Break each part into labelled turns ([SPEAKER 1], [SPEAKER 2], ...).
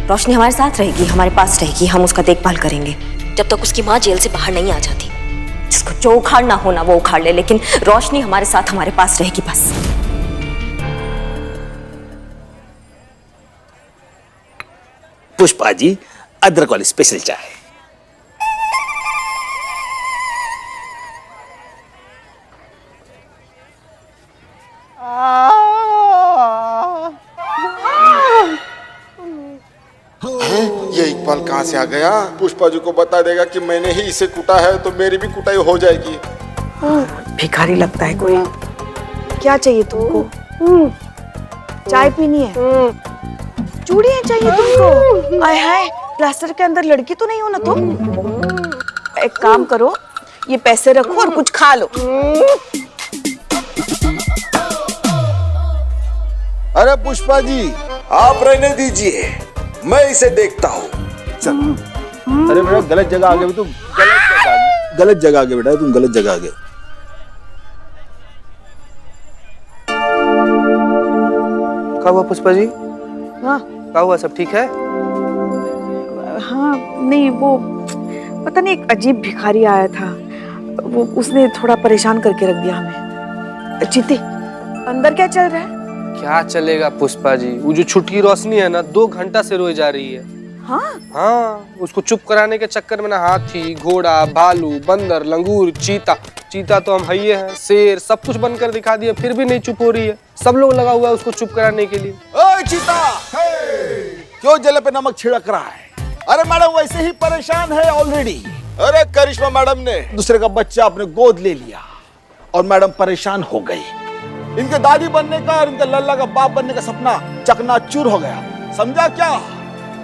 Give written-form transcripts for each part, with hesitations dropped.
[SPEAKER 1] रोशनी हमारे साथ रहेगी, हमारे पास रहेगी, हम उसका देखभाल करेंगे जब तक उसकी माँ जेल से बाहर नहीं आ जाती। जिसको जो उखाड़ना हो ना वो उखाड़ ले, लेकिन रोशनी हमारे साथ हमारे पास रहेगी बस।
[SPEAKER 2] पुष्पा जी, अदरक वाली स्पेशल चाय।
[SPEAKER 3] ये इकबाल कहाँ से आ गया? पुष्पा जी को बता देगा कि मैंने ही इसे कूटा है तो मेरी भी कुटाई हो जाएगी।
[SPEAKER 4] भिखारी लगता है कोई। क्या चाहिए तुमको? चाय पीनी है? चूड़ियां चाहिए तुमको? आय हाय, प्लास्टर के अंदर लड़की तो नहीं हो ना तुम? एक काम करो, ये पैसे रखो और कुछ खा लो।
[SPEAKER 3] अरे पुष्पा जी, आप रहने दीजिए, मैं इसे देखता हूँ।
[SPEAKER 2] अरे बेटा गलत जगह आ गए तुम, गलत जगह आ गए बेटा, तुम गलत जगह आ गए।
[SPEAKER 5] क्या हुआ पुष्पा जी?
[SPEAKER 4] हाँ
[SPEAKER 5] क्या हुआ, सब ठीक है?
[SPEAKER 4] हाँ, नहीं वो पता नहीं एक अजीब भिखारी आया था, वो उसने थोड़ा परेशान करके रख दिया हमें। जीते, अंदर क्या चल रहा है?
[SPEAKER 5] क्या चलेगा पुष्पा जी, वो जो छुटकी रोशनी है ना 2 घंटा से रोई जा रही है। हाँ, उसको चुप कराने के चक्कर में ना हाथी, घोड़ा, भालू, बंदर, लंगूर, चीता तो हम हइये हैं, शेर, सब कुछ बनकर दिखा दिए, फिर भी नहीं चुप हो रही है। सब लोग लगा हुआ है उसको चुप कराने के लिए।
[SPEAKER 2] ओए चीता, क्यों जले पे नमक छिड़क रहा है? अरे मैडम वैसे ही परेशान है ऑलरेडी।
[SPEAKER 3] अरे करिश्मा मैडम ने
[SPEAKER 2] दूसरे का बच्चा अपने गोद ले लिया और मैडम परेशान हो गई। इनके दादी बनने का और इनके लल्ला का बाप बनने का सपना चकनाचूर हो गया, समझा क्या?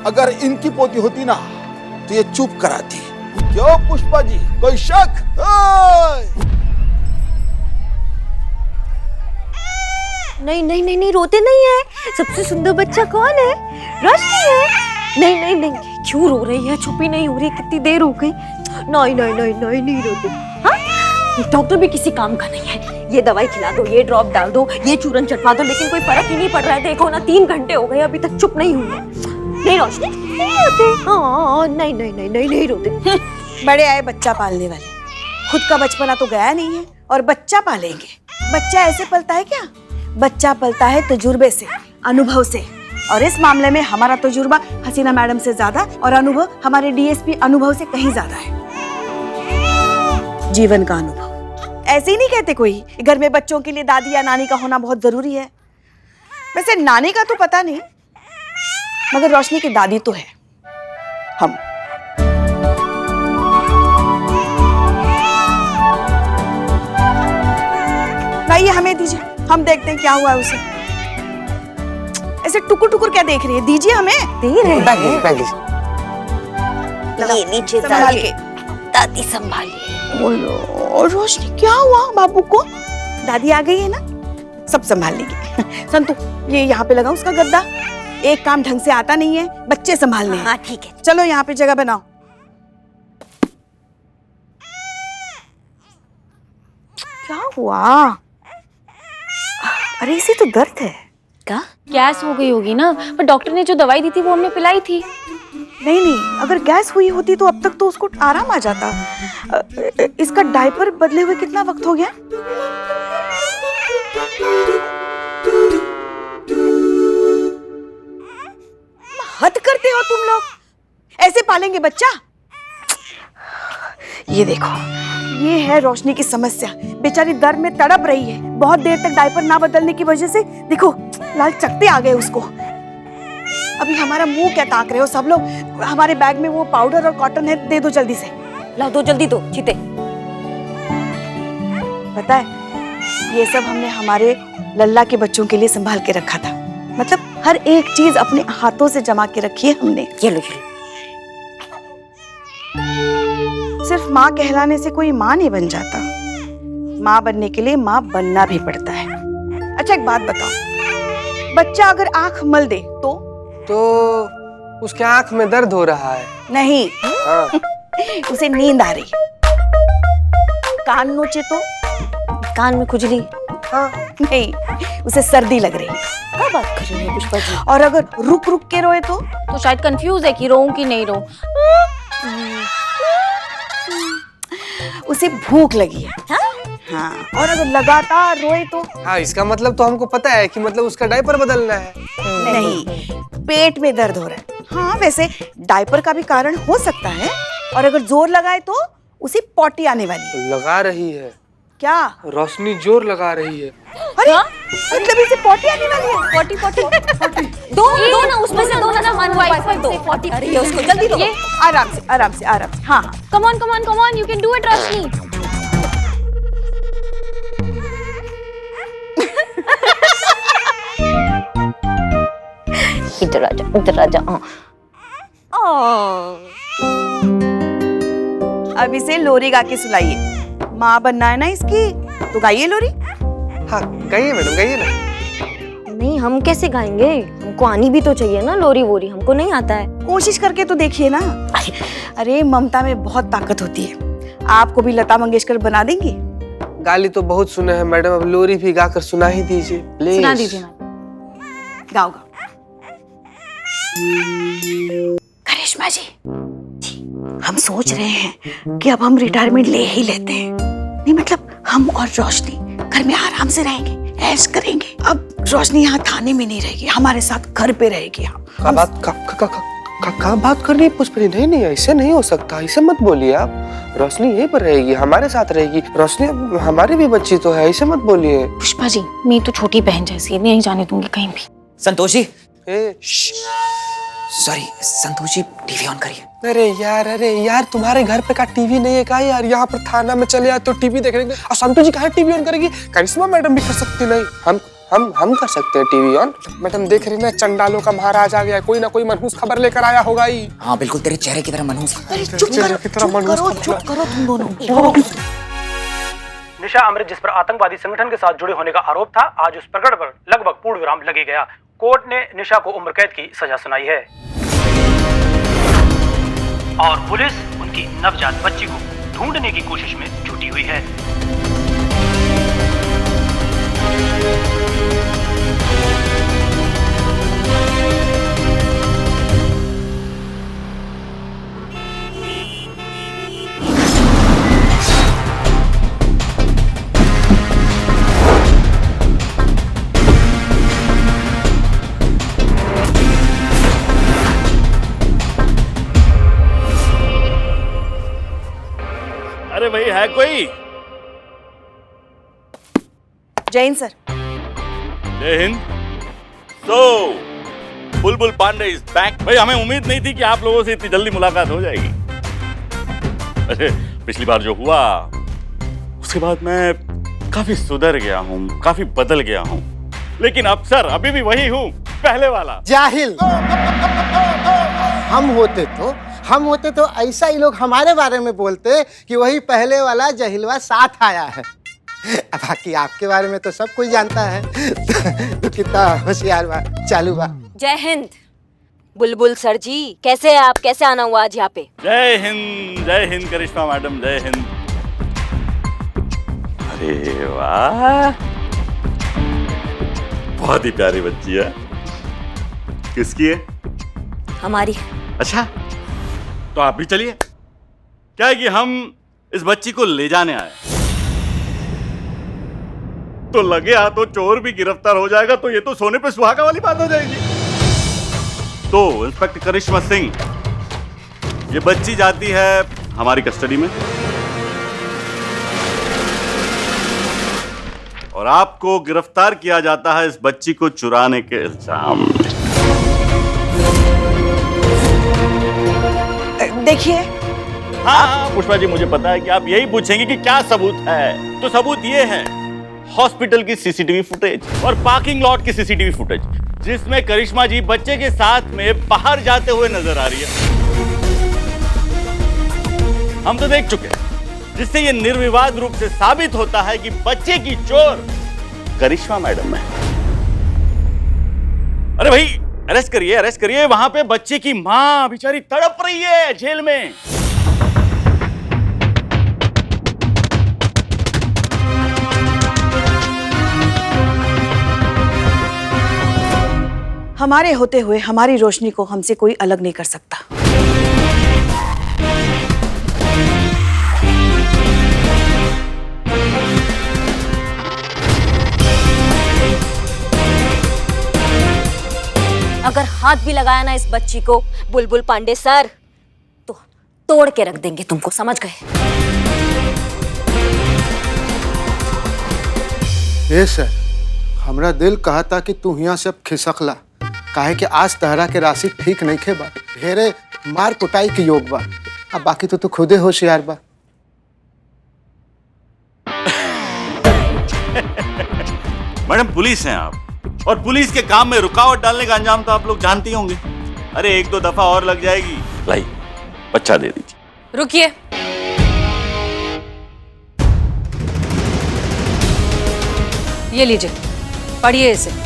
[SPEAKER 2] अगर इनकी पोती होती ना तो ये चुप कराती। क्यों पुष्पा जी, कोई शक?
[SPEAKER 1] नहीं नहीं नहीं नहीं, रोते नहीं है। सबसे सुंदर बच्चा कौन है? रोशनी है। नहीं नहीं नहीं, क्यों रो रही है? चुप ही नहीं हो रही, कितनी देर हो गई। नहीं नहीं नहीं नहीं नहीं रोते। हाँ, डॉक्टर भी किसी काम का नहीं है। ये दवाई खिला दो, ये ड्रॉप डाल दो, ये चूरन चटवा दो, लेकिन कोई फर्क ही नहीं पड़ रहा है। देखो ना, 3 घंटे हो गए अभी तक चुप नहीं हुई है। नहीं रोशनी, नहीं रोते। हाँ नहीं नहीं नहीं नहीं नहीं रोते।
[SPEAKER 4] बड़े आए बच्चा पालने वाले, खुद का बचपना तो गया नहीं है और बच्चा पालेंगे। बच्चा ऐसे पलता है क्या? बच्चा पलता है तजुर्बे से, अनुभव से, और इस मामले में हमारा तजुर्बा हसीना मैडम से ज्यादा और अनुभव हमारे डीएसपी अनुभव से कहीं ज्यादा है। जीवन का अनुभव। ऐसे ही नहीं कहते कोई, घर में बच्चों के लिए दादी या नानी का होना बहुत जरूरी है। वैसे नानी का तो पता नहीं, मगर रोशनी की दादी तो है, हम। लाइए हमें दीजिए, हम देखते हैं क्या हुआ है उसे। ऐसे टुकुर टुकुर क्या देख रही है? दीजिए हमें।
[SPEAKER 1] दे रहे हैं।
[SPEAKER 4] ये नीचे संभाल के,
[SPEAKER 1] दादी संभालिए।
[SPEAKER 4] बोलो रोशनी, क्या हुआ बाबू को? दादी आ गई है ना, सब संभाल लेगी। संतु, ये यहाँ पे लगा उसका गद्दा। एक काम ढंग से आता नहीं है, बच्चे संभालने हैं।
[SPEAKER 1] हाँ ठीक है,
[SPEAKER 4] चलो यहाँ पे जगह बनाओ। क्या हुआ? अरे इसे तो दर्द है।
[SPEAKER 1] क्या?
[SPEAKER 6] गैस हो गई होगी ना, पर डॉक्टर ने जो दवाई दी थी वो हमने पिलाई थी।
[SPEAKER 4] नहीं नहीं, अगर गैस हुई होती तो अब तक तो उसको आराम आ जाता। इसका डायपर बदले हुए कितना वक्त हो गया? हद करते हो तुम लोग, ऐसे पालेंगे बच्चा? ये देखो, ये है रोशनी की समस्या। बेचारी दर्द में तड़प रही है, बहुत देर तक डायपर ना बदलने की वजह से देखो लाल चकते आ गए उसको। अभी हमारा मुंह क्या ताक रहे हो सब लोग? हमारे बैग में वो पाउडर और कॉटन है, दे दो जल्दी से।
[SPEAKER 1] ला दो, जल्दी दो। चीते,
[SPEAKER 4] पता है ये सब हमने हमारे लल्ला के बच्चों के लिए संभाल के रखा था। मतलब हर एक चीज अपने हाथों से जमा के रखी है हमने।
[SPEAKER 1] ये लो ये लो।
[SPEAKER 4] सिर्फ माँ कहलाने से कोई माँ नहीं बन जाता, माँ बनने के लिए माँ बनना भी पड़ता है। अच्छा एक बात बताओ, बच्चा अगर आंख मल दे तो
[SPEAKER 5] उसके आंख में दर्द हो रहा है?
[SPEAKER 4] नहीं,
[SPEAKER 5] हाँ।
[SPEAKER 4] उसे नींद आ रही है। कान नोचे तो
[SPEAKER 1] कान में खुजली,
[SPEAKER 4] नहीं, उसे सर्दी लग रही है।
[SPEAKER 1] क्या बात कर रही है पुष्पा जी?
[SPEAKER 4] और अगर रुक रुक के रोए तो
[SPEAKER 6] शायद कंफ्यूज है कि रोऊं कि नहीं रोऊं।
[SPEAKER 4] उसे भूख लगी है। हाँ, और अगर लगातार रोए तो
[SPEAKER 5] हाँ, इसका मतलब तो हमको पता है कि मतलब उसका डायपर बदलना है।
[SPEAKER 4] नहीं, पेट में दर्द हो रहा है। हाँ, वैसे डायपर का भी कारण हो सकता है। और अगर जोर लगाए तो उसे पॉटी आने वाली है।
[SPEAKER 5] लगा रही है
[SPEAKER 4] क्या?
[SPEAKER 5] रोशनी, जोर लगा रही है।
[SPEAKER 4] अरे मतलब इसे पॉटी आने वाली है।
[SPEAKER 1] पॉटी दो ना, उसमें से दो ना, वन वाइफ दो। पॉटी आ रही है उसको, जल्दी दो।
[SPEAKER 6] ये
[SPEAKER 4] आराम से आराम से आराम से। हाँ हाँ,
[SPEAKER 6] come on you can do it Roshni.
[SPEAKER 1] इधर आ जा।
[SPEAKER 4] अब इसे लोरी गा के सुनाइए। माँ बनना है ना इसकी, तो गाइए लोरी।
[SPEAKER 5] हाँ, गाइए मैडम, गाइए ना।
[SPEAKER 1] नहीं, हम कैसे गाएंगे? हमको आनी भी तो चाहिए ना लोरी वोरी, हमको नहीं आता है।
[SPEAKER 4] कोशिश करके तो देखिए ना। अरे ममता में बहुत ताकत होती है। आपको भी लता मंगेशकर बना देंगी।
[SPEAKER 5] गाली तो बहुत सुने हैं मैडम, अब लोरी भी गाकर सुना ही दीजिए प्लीज।
[SPEAKER 6] सुना दीजिए मैडम।
[SPEAKER 4] गाओ गाओ। करिश्मा जी, हम सोच रहे हैं कि अब हम रिटायरमेंट ले ही लेते हैं। नहीं मतलब हम और रोशनी घर में आराम से रहेंगे, ऐश करेंगे। अब रोशनी यहाँ थाने में नहीं रहेगी, हमारे साथ घर पे रहेगी।
[SPEAKER 5] का बात कर रही है पुष्पा जी? नहीं, ऐसे नहीं हो सकता, ऐसे मत बोलिए आप। रोशनी यहीं पर रहेगी, हमारे साथ रहेगी। रोशनी हमारी भी बच्ची तो है, ऐसे मत बोलिए।
[SPEAKER 6] पुष्पा जी, मेरी तो छोटी बहन जैसी है, नहीं जाने दूंगी कहीं भी।
[SPEAKER 7] संतोषी,
[SPEAKER 5] ए,
[SPEAKER 7] सॉरी संतोषी, टीवी ऑन करिए।
[SPEAKER 5] अरे यार तुम्हारे घर पे का टीवी नहीं है क्या यार? यहाँ पर थाना में चले आए तो टीवी देखने। और संतोष जी कहाँ टीवी ऑन करेगी? करिश्मा मैडम भी कर सकती नहीं? हम कर सकते हैं टीवी ऑन। मैडम देख रही ना, चंडालों का महाराज आ गया, कोई ना कोई मनहूस खबर लेकर आया होगा ही।
[SPEAKER 7] हाँ बिल्कुल, तेरे चेहरे की तरह मनहूस।
[SPEAKER 4] चुप करो तुम दोनों।
[SPEAKER 8] निशा अमृत, जिस पर आतंकवादी संगठन के साथ जुड़े होने का आरोप था, आज उस प्रकरण पर लगभग पूर्ण विराम लगी गया। कोर्ट ने निशा को उम्र कैद की सजा सुनाई है और पुलिस उनकी नवजात बच्ची को ढूंढने की कोशिश में जुटी हुई है।
[SPEAKER 9] अरे भाई है कोई?
[SPEAKER 4] जैन सर।
[SPEAKER 9] जय हिंद। बुलबुल पांडे इज बैक। भाई हमें उम्मीद नहीं थी कि आप लोगों से इतनी जल्दी मुलाकात हो जाएगी। अरे पिछली बार जो हुआ उसके बाद मैं काफी सुधर गया हूँ, काफी बदल गया हूँ, लेकिन अब सर अभी भी वही हूँ, पहले वाला।
[SPEAKER 10] जाहिल। हम होते तो ऐसा ही लोग हमारे बारे में बोलते कि वही पहले वाला जहिलवा साथ आया है। बाकी आपके बारे में तो सब कोई जानता है। तो कितना होशियार बा, चालू बा।
[SPEAKER 1] जय हिंद बुलबुल सर जी, कैसे हैं आप? कैसे आना हुआ आज यहाँ पे?
[SPEAKER 9] जय हिंद करिश्मा मैडम, जय हिंद। अरे वाह, बहुत ही प्यारी बच्ची है। किसकी है?
[SPEAKER 1] हमारी।
[SPEAKER 9] अच्छा, तो आप भी चलिए। क्या है कि हम इस बच्ची को ले जाने आए, तो लगे हाथों चोर भी गिरफ्तार हो जाएगा तो ये तो सोने पे सुहागा वाली बात हो जाएगी। तो इंस्पेक्टर करिश्मा सिंह, ये बच्ची जाती है हमारी कस्टडी में और आपको गिरफ्तार किया जाता है इस बच्ची को चुराने के इल्जाम में।
[SPEAKER 4] देखिए।
[SPEAKER 9] हाँ पुष्पा जी, मुझे पता है कि आप यही पूछेंगे कि क्या सबूत है। तो सबूत ये है हॉस्पिटल की सीसीटीवी फुटेज और पार्किंग लॉट की सीसीटीवी फुटेज, जिसमें करिश्मा जी बच्चे के साथ में बाहर जाते हुए नजर आ रही है। हम तो देख चुके हैं, जिससे ये निर्विवाद रूप से साबित होता है कि बच्चे की चोर करिश्मा मैडम है। अरे भाई अरेस्ट करिए। वहां पे बच्चे की मां बेचारी तड़प रही है जेल में।
[SPEAKER 4] हमारे होते हुए हमारी रोशनी को हमसे कोई अलग नहीं कर सकता।
[SPEAKER 1] अगर हाथ भी लगाया ना इस बच्ची को बुलबुल पांडे सर, तो तोड़ के रख देंगे तुमको, समझ गए?
[SPEAKER 10] ए सर, हमरा दिल कहा था कि तू यहाँ से खिसकला, काहे कि आज तहरा के राशि ठीक नहीं खे बा, ढेरे मार कुटाई के योग बा। अब बाकी तो तू खुदे होशियार बा।
[SPEAKER 9] मैडम पुलिस हैं आप, और पुलिस के काम में रुकावट डालने का अंजाम तो आप लोग जानते ही होंगे। अरे एक दो दफा और लग जाएगी। लाई बच्चा दे दीजिए।
[SPEAKER 6] रुकिए, ये लीजिए, पढ़िए इसे।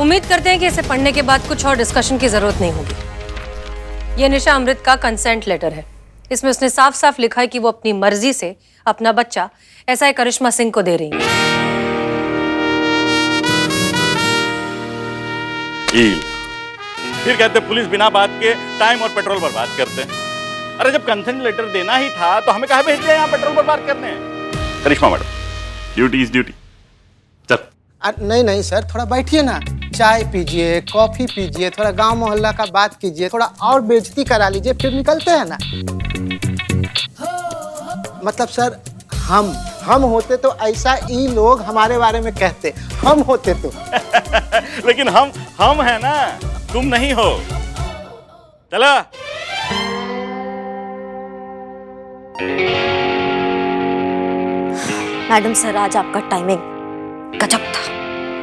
[SPEAKER 6] उम्मीद करते हैं कि इसे पढ़ने के बाद कुछ और डिस्कशन की जरूरत नहीं होगी। ये निशा अमृत का कंसेंट लेटर है। इसमें उसने साफ साफ लिखा है कि वो अपनी मर्जी से अपना बच्चा एसआई करिश्मा सिंह को दे रही है।
[SPEAKER 9] फिर कहते पुलिस बिना बात के टाइम और पेट्रोल बर्बाद करते हैं। अरे जब कंसेंट लेटर देना ही था तो हमें कहाँ भेज दिया यहाँ पेट्रोल बर्बाद करने? करिश्मा मैडम, ड्यूटी इज ड्यूटी। चल।
[SPEAKER 10] नहीं नहीं सर, थोड़ा बैठिए ना, चाय पीजिए, कॉफी पीजिए, थोड़ा गांव मोहल्ला का बात कीजिए, थोड़ा और बेइज्जती करा लीजिए, फिर निकलते हैं ना। मतलब सर, हम होते तो ऐसा ई लोग हमारे बारे में कहते, हम होते तो।
[SPEAKER 9] लेकिन हम है ना, तुम नहीं हो। चला।
[SPEAKER 1] मैडम सर, आज आपका टाइमिंग गजब था।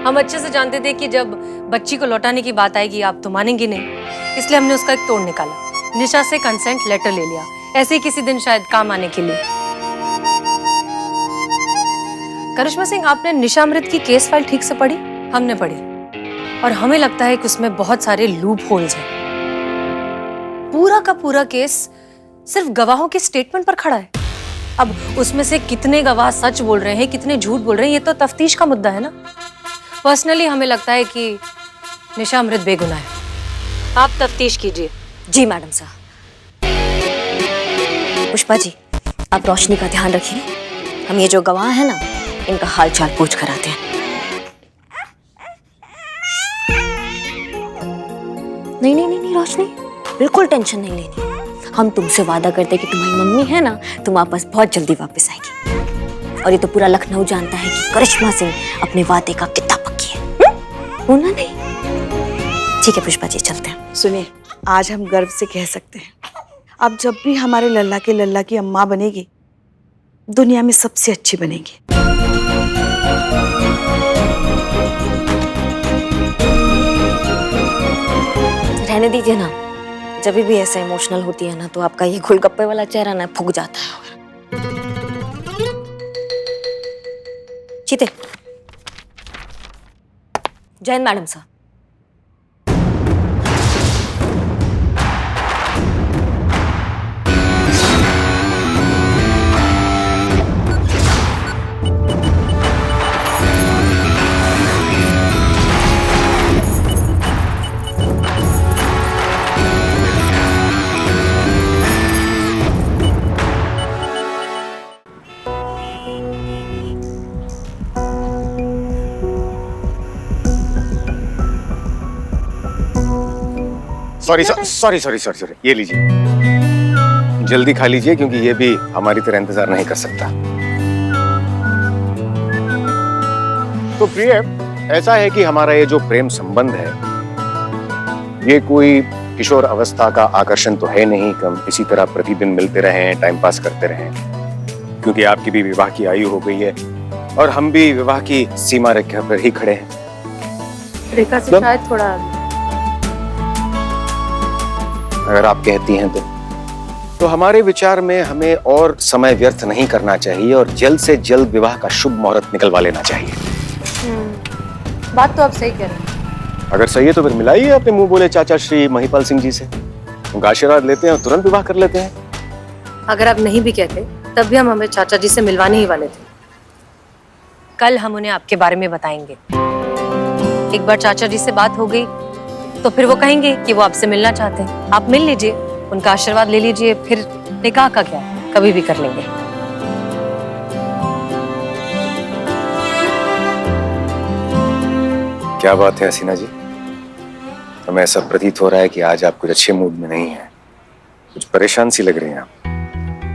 [SPEAKER 6] हम अच्छे से जानते थे कि जब बच्ची को लौटाने की बात आएगी आप तो मानेंगे नहीं, इसलिए हमने उसका एक तोड़ निकाला। निशा से कंसेंट लेटर ले लिया, ऐसे ही किसी दिन शायद काम आने के लिए। करिश्मा सिंह, आपने निशा अमृत की केस फाइल ठीक से पढ़ी? हमने पढ़ी, और हमें लगता है कि उसमें बहुत सारे लूप होल्स हैं। पूरा का पूरा केस सिर्फ गवाहों के स्टेटमेंट पर खड़ा है। अब उसमें से कितने गवाह सच बोल रहे हैं, कितने झूठ बोल रहे हैं, ये तो तफ्तीश का मुद्दा है ना। पर्सनली हमें लगता है कि निशा अमृत बेगुनाह है। आप तफ्तीश कीजिए।
[SPEAKER 1] जी मैडम साहब। पुष्पा जी, आप रोशनी का ध्यान रखिए। हम ये जो गवाह है ना, इनका हाल चाल पूछ कर आते हैं। नहीं नहीं नहीं रोशनी, बिल्कुल टेंशन नहीं लेनी। हम तुमसे वादा करते कि तुम्हारी मम्मी है ना, तुम वापस बहुत जल्दी वापस आएगी। और ये तो पूरा लखनऊ जानता है कि करिश्मा सिंह अपने वादे का कितना पक्की है। होना नहीं? ठीक है पुष्पा जी, चलते हैं।
[SPEAKER 4] सुनिए, आज हम गर्व से कह सकते हैं, अब जब भी हमारे लल्ला की अम्मा बनेगी, दुनिया में सबसे अच्छी बनेगी।
[SPEAKER 1] रहने दीजिए ना, जब भी ऐसा इमोशनल होती है ना, तो आपका ये गोलगप्पे वाला चेहरा ना फूक जाता है। चीते, जैन मैडम साहब।
[SPEAKER 11] सॉरी, ये लीजिए, जल्दी खा लीजिए क्योंकि ये भी हमारी तरह इंतजार नहीं कर सकता। तो प्रिय, ऐसा है कि हमारा ये जो प्रेम संबंध है, ये कोई किशोर अवस्था का आकर्षण तो है नहीं कि हम इसी तरह प्रतिदिन मिलते रहें, टाइम पास करते रहें, क्योंकि आपकी भी विवाह की आयु हो गई है और हम भी विवाह की सीमा रेखा पर ही खड़े हैं।
[SPEAKER 6] रेखा से शायद थोड़ा,
[SPEAKER 11] अगर आप कहती हैं तो हमारे विचार में हमें और समय व्यर्थ नहीं करना चाहिए और जल्द से जल्द विवाह का शुभ मुहूर्त निकलवा लेना चाहिए।
[SPEAKER 6] बात तो आप सही कह रहे हैं।
[SPEAKER 11] अगर सही है तो फिर मिलाइए अपने मुंह बोले चाचा श्री महिपाल सिंह जी से, उनका आशीर्वाद लेते हैं और तुरंत विवाह कर लेते हैं।
[SPEAKER 6] अगर आप नहीं भी कहते तब भी हम हमें चाचा जी से मिलवाने ही वाले थे। कल हम उन्हें आपके बारे में बताएंगे। एक बार चाचा जी से बात हो गई तो फिर वो कहेंगे कि वो आपसे मिलना चाहते हैं। आप मिल लीजिए, उनका आशीर्वाद ले लीजिए, फिर निकाह का क्या, कभी भी कर लेंगे।
[SPEAKER 11] क्या बात है हसीना जी, हमें ऐसा प्रतीत हो रहा है कि आज आप कुछ अच्छे मूड में नहीं हैं, कुछ परेशान सी लग रही हैं आप।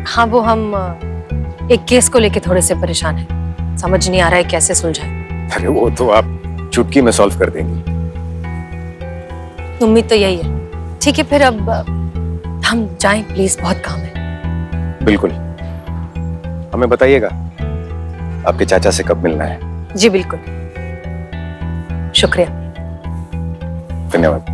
[SPEAKER 6] हाँ, वो हम एक केस को लेके थोड़े से परेशान हैं, समझ नहीं आ रहा है कैसे सुलझाएं।
[SPEAKER 11] अरे वो तो आप चुटकी में सॉल्व कर देंगी।
[SPEAKER 6] उम्मीद तो यही है। ठीक है, फिर अब हम जाएं प्लीज, बहुत काम है।
[SPEAKER 11] बिल्कुल, हमें बताइएगा आपके चाचा से कब मिलना है।
[SPEAKER 6] जी बिल्कुल, शुक्रिया।
[SPEAKER 11] धन्यवाद।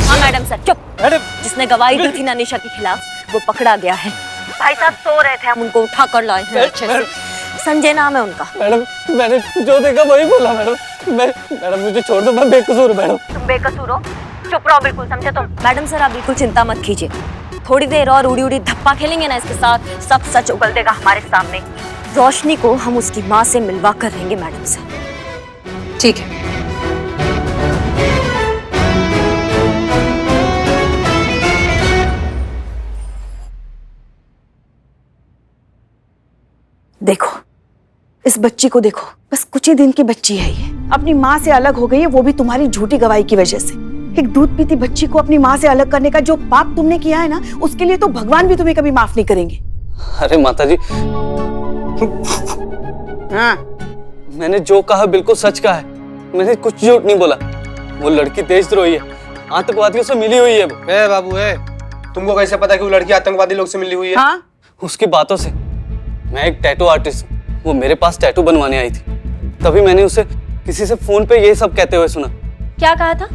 [SPEAKER 1] हाँ मैडम सर, चुप। जिसने गवाही दी थी ना निशा के खिलाफ, वो पकड़ा गया है। भाई साहब सो रहे थे, हम उनको उठा कर लाए हैं अच्छे से। संजय नाम है उनका।
[SPEAKER 5] मैडम, मैंने जो देखा वही बोला मैडम। मैडम मुझे छोड़ दो, मैं बेकसूर हूँ मैडम।
[SPEAKER 1] तुम बेकसूर हो? चुप रहो, बिल्कुल समझे तुम। मैडम सर, आप बिल्कुल चिंता मत कीजिए, थोड़ी देर और उड़ी उड़ी धप्पा खेलेंगे ना इसके साथ, सब सच उगल देगा हमारे सामने। रोशनी को हम उसकी माँ से मिलवा कर रहेंगे मैडम से।
[SPEAKER 6] ठीक है।
[SPEAKER 4] देखो, इस बच्ची को देखो, बस कुछ ही दिन की बच्ची है ये, अपनी माँ से अलग हो गई है, वो भी तुम्हारी झूठी गवाही की वजह से। एक दूध पीती बच्ची को अपनी माँ से अलग करने का जो पाप तुमने किया है ना, उसके लिए तो भगवान भी तुम्हें कभी माफ नहीं करेंगे।
[SPEAKER 12] अरे माता जी,
[SPEAKER 4] हाँ,
[SPEAKER 12] मैंने जो कहा बिल्कुल सच कहा है, मैंने कुछ झूठ नहीं बोला। वो लड़की देशद्रोही है, आतंकवादियों से मिली हुई है वो।
[SPEAKER 5] बाबू तुमको कैसे पता कि वो लड़की आतंकवादी लोग से मिली हुई है?
[SPEAKER 4] हाँ?
[SPEAKER 12] उसकी बातों से। मैं एक टैटू आर्टिस्ट हूँ, वो मेरे पास टैटू बनवाने आई थी, तभी मैंने उसे किसी से फोन पे ये सब कहते हुए सुना।
[SPEAKER 1] क्या कहा था?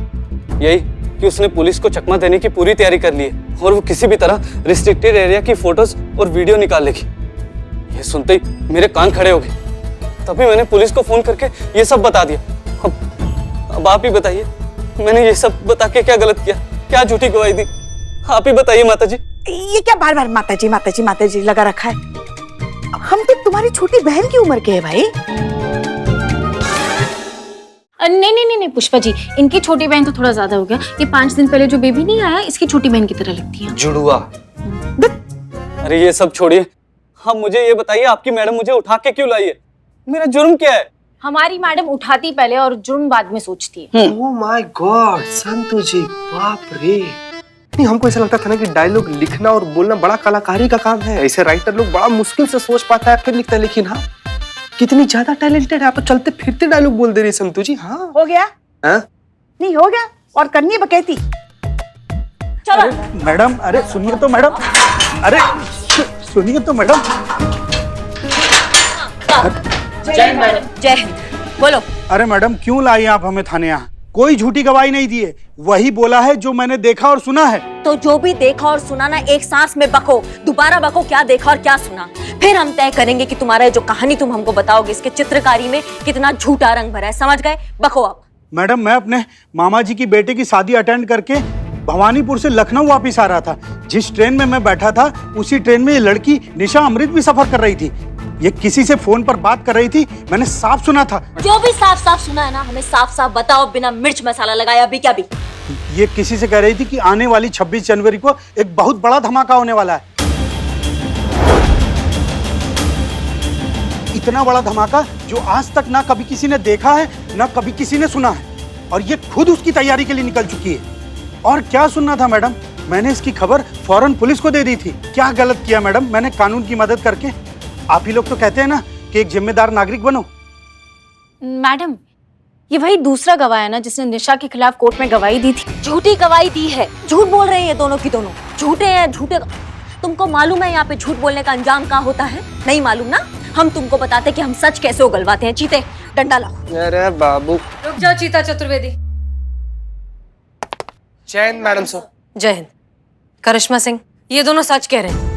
[SPEAKER 12] यही कि उसने पुलिस को चकमा देने की पूरी तैयारी कर ली है और वो किसी भी तरह रिस्ट्रिक्टेड एरिया की फोटोज और वीडियो निकाल लेगी। ये सुनते ही मेरे कान खड़े हो गए, तभी मैंने पुलिस को फोन करके ये सब बता दिया। अब आप ही बताइए, मैंने ये सब बता के क्या गलत किया, क्या झूठी गवाही दी? आप ही बताइए माता जी।
[SPEAKER 4] ये क्या बार बार माता जी माता जी माता जी लगा रखा है? हम तो तुम्हारी छोटी बहन की उम्र के हैं भाई।
[SPEAKER 13] नहीं नहीं नहीं पुष्पा जी, इनकी छोटी बहन तो थोड़ा ज्यादा हो गया। ये 5 दिन पहले जो बेबी नहीं आया, इसकी छोटी बहन की तरह लगती है।
[SPEAKER 5] जुड़वा।
[SPEAKER 12] अरे ये सब छोड़िए, हाँ मुझे ये बताइए, आपकी मैडम मुझे उठा के क्यों लाई है? मेरा जुर्म क्या है?
[SPEAKER 13] हमारी मैडम उठाती पहले और जुर्म बाद में सोचती है।
[SPEAKER 5] ओह माय गॉड संतु जी, बाप रे। नहीं, हमको ऐसा लगता था ना कि डायलॉग लिखना और बोलना बड़ा कलाकारी का काम है, ऐसे राइटर लोग बड़ा मुश्किल से सोच पाता है फिर लिखता है। लेकिन हाँ, कितनी ज्यादा टैलेंटेड है आप, तो चलते फिरते डायलॉग बोल दे रही संतु जी। हाँ
[SPEAKER 4] हो गया?
[SPEAKER 5] हाँ?
[SPEAKER 4] नहीं हो गया, और करनी है बकैती।
[SPEAKER 1] चलो
[SPEAKER 2] मैडम, अरे सुनिए तो मैडम, अरे सुनिए तो मैडम।
[SPEAKER 1] जय हिंद मैडम। जय हिंद। बोलो।
[SPEAKER 14] अरे मैडम, क्यों लाई आप हमें थाने? यहाँ कोई झूठी गवाही नहीं दी है, वही बोला है जो मैंने देखा और सुना है।
[SPEAKER 1] तो जो भी देखा और सुना ना, एक सांस में बको, दोबारा बको, क्या देखा और क्या सुना। फिर हम तय करेंगे कि तुम्हारा जो कहानी तुम हमको बताओगे, इसके चित्रकारी में कितना झूठा रंग भरा है। समझ गए? बको आप।
[SPEAKER 14] मैडम, मैं अपने मामा जी की बेटे की शादी अटेंड करके भवानीपुर से लखनऊ वापस आ रहा था। जिस ट्रेन में मैं बैठा था, उसी ट्रेन में ये लड़की निशा अमृत भी सफर कर रही थी। ये किसी से फोन पर बात कर रही थी, मैंने साफ सुना था।
[SPEAKER 1] जो भी साफ साफ सुना है ना, हमें साफ साफ बताओ, बिना मिर्च मसाला लगाया। अभी क्या भी?
[SPEAKER 14] ये किसी से कह रही थी कि आने वाली 26 जनवरी को एक बहुत बड़ा धमाका होने वाला है। इतना बड़ा धमाका जो आज तक ना कभी किसी ने देखा है, ना कभी किसी ने सुना है, और ये खुद उसकी तैयारी के लिए निकल चुकी है। और क्या सुनना था मैडम, मैंने इसकी खबर फौरन पुलिस को दे दी थी। क्या गलत किया मैडम मैंने कानून की मदद करके? आप ही लोग तो कहते हैं ना कि एक जिम्मेदार नागरिक बनो।
[SPEAKER 13] मैडम, ये वही दूसरा गवाह है ना जिसने निशा के खिलाफ कोर्ट में गवाही दी थी?
[SPEAKER 1] झूठी गवाही दी है। झूठ बोल रहे हैं दोनों की दोनों, झूठे हैं, झूठे। तुमको मालूम है यहाँ पे झूठ बोलने का अंजाम क्या होता है? नहीं मालूम ना? हम तुमको बताते कि हम सच कैसे उगलवाते हैं। चीते, डंडा लाओ।
[SPEAKER 5] अरे बाबू।
[SPEAKER 6] रुक जाओ चीता चतुर्वेदी।
[SPEAKER 5] जय हिंद मैडम सर।
[SPEAKER 6] जय हिंद। करिश्मा सिंह, ये दोनों सच कह रहे हैं,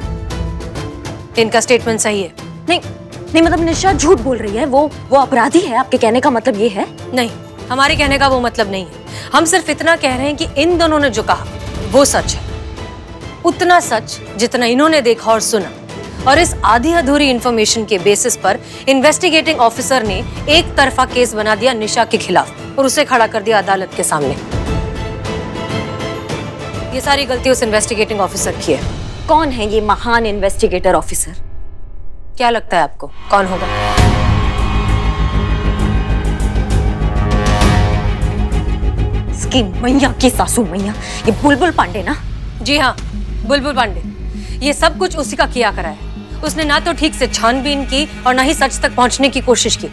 [SPEAKER 6] इनका स्टेटमेंट सही है।
[SPEAKER 1] नहीं नहीं, मतलब निशा झूठ बोल रही है, वो अपराधी है। आपके कहने का मतलब ये है?
[SPEAKER 6] नहीं, हमारे कहने का वो मतलब नहीं है। हम सिर्फ इतना कह रहे हैं कि इन दोनों ने जो कहा वो सच है, उतना सच जितना इन्होंने देखा और सुना और इस आधी अधूरी इंफॉर्मेशन के बेसिस पर इन्वेस्टिगेटिंग ऑफिसर ने एक तरफा केस बना दिया निशा के खिलाफ और उसे खड़ा कर दिया अदालत के सामने। ये सारी गलती उस इन्वेस्टिगेटिंग ऑफिसर की है।
[SPEAKER 1] कौन है ये महान इन्वेस्टिगेटर ऑफिसर?
[SPEAKER 6] क्या लगता है आपको कौन होगा?
[SPEAKER 1] इसकी मैया की सासू मैया, ये बुलबुल पांडे ना?
[SPEAKER 6] जी हाँ, बुलबुल पांडे। ये सब कुछ उसी का किया करा है। उसने ना तो ठीक से छानबीन की और ना ही सच तक पहुंचने की कोशिश की।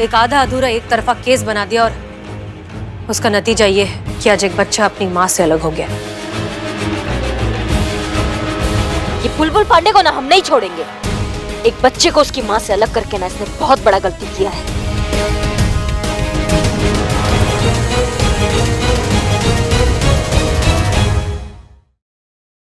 [SPEAKER 6] एक आधा अधूरा एक तरफा केस बना दिया और उसका नतीजा ये है कि आज एक बच्चा अपनी माँ से अलग हो गया।
[SPEAKER 1] ये बुलबुल पांडे को ना हम नहीं छोड़ेंगे। एक बच्चे को उसकी माँ से अलग करके ना इसने बहुत बड़ा गलती किया है।